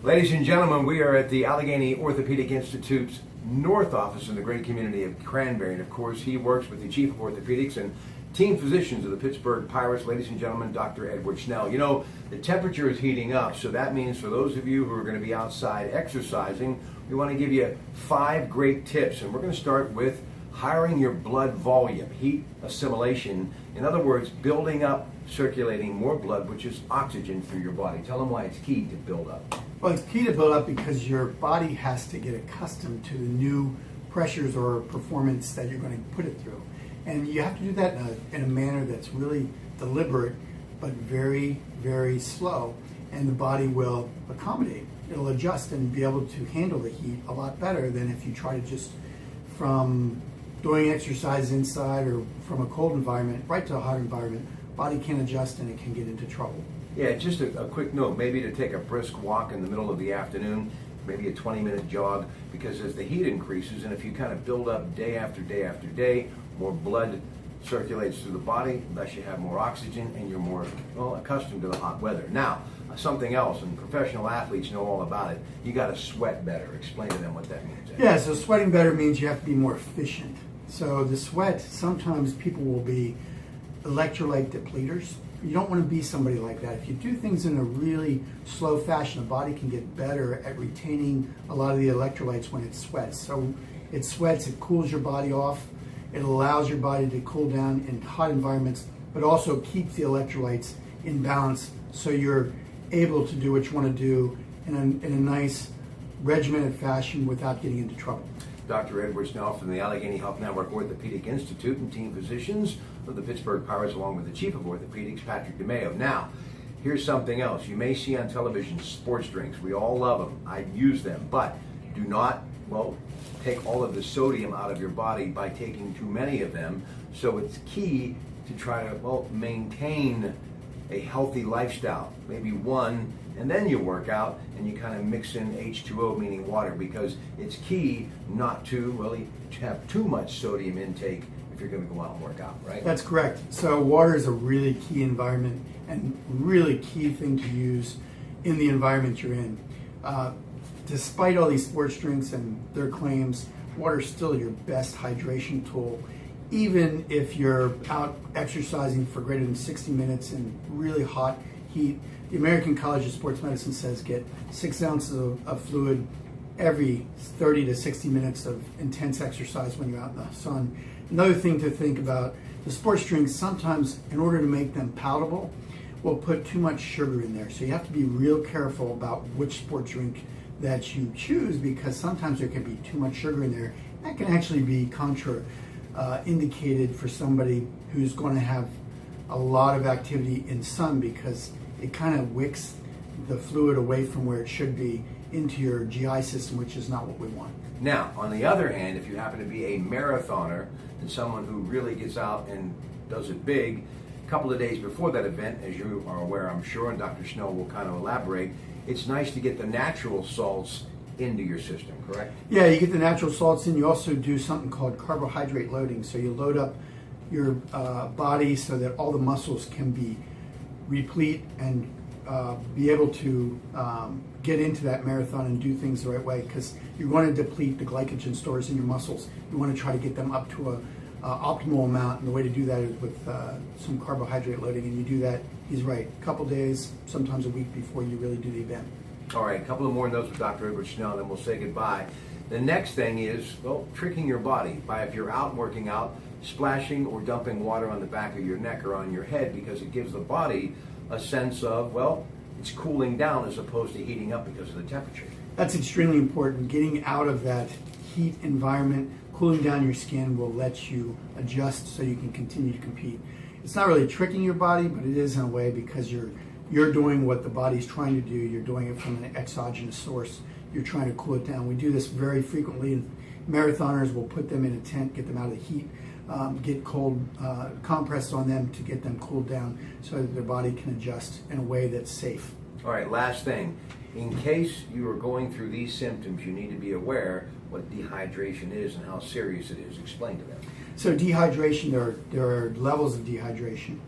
Ladies and gentlemen, we are at the Allegheny Orthopedic Institute's North Office in the great community of Cranberry. And of course, he works with the Chief of Orthopedics and team physicians of the Pittsburgh Pirates. Ladies and gentlemen, Dr. Edward Schnell. You know, the temperature is heating up, so that means for those of you who are going to be outside exercising, we want to give you 5 great tips. And we're going to start with hiring your blood volume, heat assimilation. In other words, building up, circulating more blood, which is oxygen through your body. Tell them why it's key to build up. Well, it's key to build up because your body has to get accustomed to the new pressures or performance that you're going to put it through. And you have to do that in a manner that's really deliberate, but very, very slow. And the body will accommodate. It'll adjust and be able to handle the heat a lot better than if you try to just from doing exercise inside or from a cold environment right to a hot environment. Body can adjust and it can get into trouble. Yeah, just a quick note, maybe to take a brisk walk in the middle of the afternoon, maybe a 20-minute jog, because as the heat increases and if you kind of build up day after day after day, more blood circulates through the body, thus you have more oxygen and you're more accustomed to the hot weather. Now, something else, and professional athletes know all about it, you got to sweat better. Explain to them what that means. Yeah, so sweating better means you have to be more efficient. So the sweat, sometimes people will be electrolyte depleters. You don't want to be somebody like that. If you do things in a really slow fashion, the body can get better at retaining a lot of the electrolytes when it sweats. So it sweats, it cools your body off, it allows your body to cool down in hot environments, but also keeps the electrolytes in balance so you're able to do what you want to do in a nice regimented fashion without getting into trouble. Dr. Edward Schnell from the Allegheny Health Network Orthopedic Institute and team physicians of the Pittsburgh Pirates, along with the Chief of Orthopedics, Patrick DeMayo. Now, here's something else. You may see on television sports drinks. We all love them. I use them. But do not, take all of the sodium out of your body by taking too many of them. So it's key to try to, maintain a healthy lifestyle. Maybe one, and then you work out and you kind of mix in H2O, meaning water, because it's key not to have too much sodium intake if you're going to go out and work out, right? That's correct. So water is a really key environment and really key thing to use in the environment you're in. Despite all these sports drinks and their claims, water is still your best hydration tool. Even if you're out exercising for greater than 60 minutes in really hot heat, the American College of Sports Medicine says get 6 ounces of fluid every 30 to 60 minutes of intense exercise when you're out in the sun. Another thing to think about, the sports drinks sometimes, in order to make them palatable, will put too much sugar in there. So you have to be real careful about which sports drink that you choose, because sometimes there can be too much sugar in there. That can actually be indicated for somebody who's going to have a lot of activity in sun, because it kind of wicks the fluid away from where it should be into your GI system, which is not what we want. Now, on the other hand, if you happen to be a marathoner and someone who really gets out and does it big, a couple of days before that event, as you are aware, I'm sure, and Dr. Schnell will kind of elaborate, it's nice to get the natural salts into your system, correct? Yeah, you get the natural salts in. You also do something called carbohydrate loading. So you load up your body so that all the muscles can be replete and be able to get into that marathon and do things the right way, because you're going to deplete the glycogen stores in your muscles. You want to try to get them up to a optimal amount, and the way to do that is with some carbohydrate loading, and you do that, he's right, a couple days, sometimes a week before you really do the event. All right, a couple of more notes with Dr. Edward Schnell, and then we'll say goodbye. The next thing is, tricking your body by, if you're out working out, splashing or dumping water on the back of your neck or on your head, because it gives the body a sense of, it's cooling down as opposed to heating up because of the temperature. That's extremely important. Getting out of that heat environment, cooling down your skin will let you adjust so you can continue to compete. It's not really tricking your body, but it is in a way, because you're doing what the body's trying to do. You're doing it from an exogenous source. You're trying to cool it down. We do this very frequently, and marathoners will put them in a tent, get them out of the heat, get cold compress on them to get them cooled down so that their body can adjust in a way that's safe. All right, last thing. In case you are going through these symptoms, you need to be aware what dehydration is and how serious it is. Explain to them. So dehydration, there are levels of dehydration.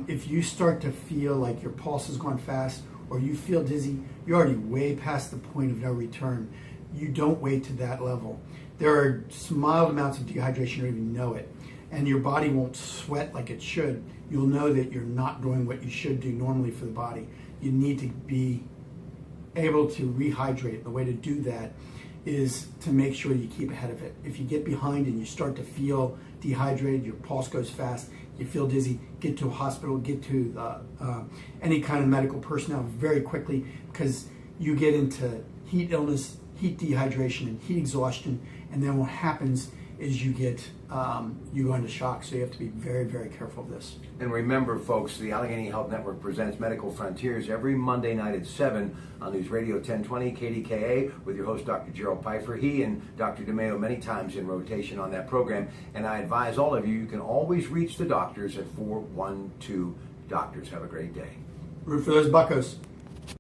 If you start to feel like your pulse has gone fast, or you feel dizzy, you're already way past the point of no return. You don't wait to that level. There are mild amounts of dehydration, you don't even know it, and your body won't sweat like it should. You'll know that you're not doing what you should do normally for the body. You need to be able to rehydrate. The way to do that is to make sure you keep ahead of it. If you get behind and you start to feel dehydrated, your pulse goes fast, you feel dizzy, get to a hospital, get to any kind of medical personnel very quickly, because you get into heat illness, heat dehydration, and heat exhaustion, and then what happens is you go into shock. So you have to be very, very careful of this. And remember, folks, the Allegheny Health Network presents Medical Frontiers every Monday night at 7 on News Radio 1020 KDKA with your host, Dr. Gerald Pfeiffer. He and Dr. DeMeo many times in rotation on that program. And I advise all of you, you can always reach the doctors at 412 Doctors. Have a great day. Root for those buccos.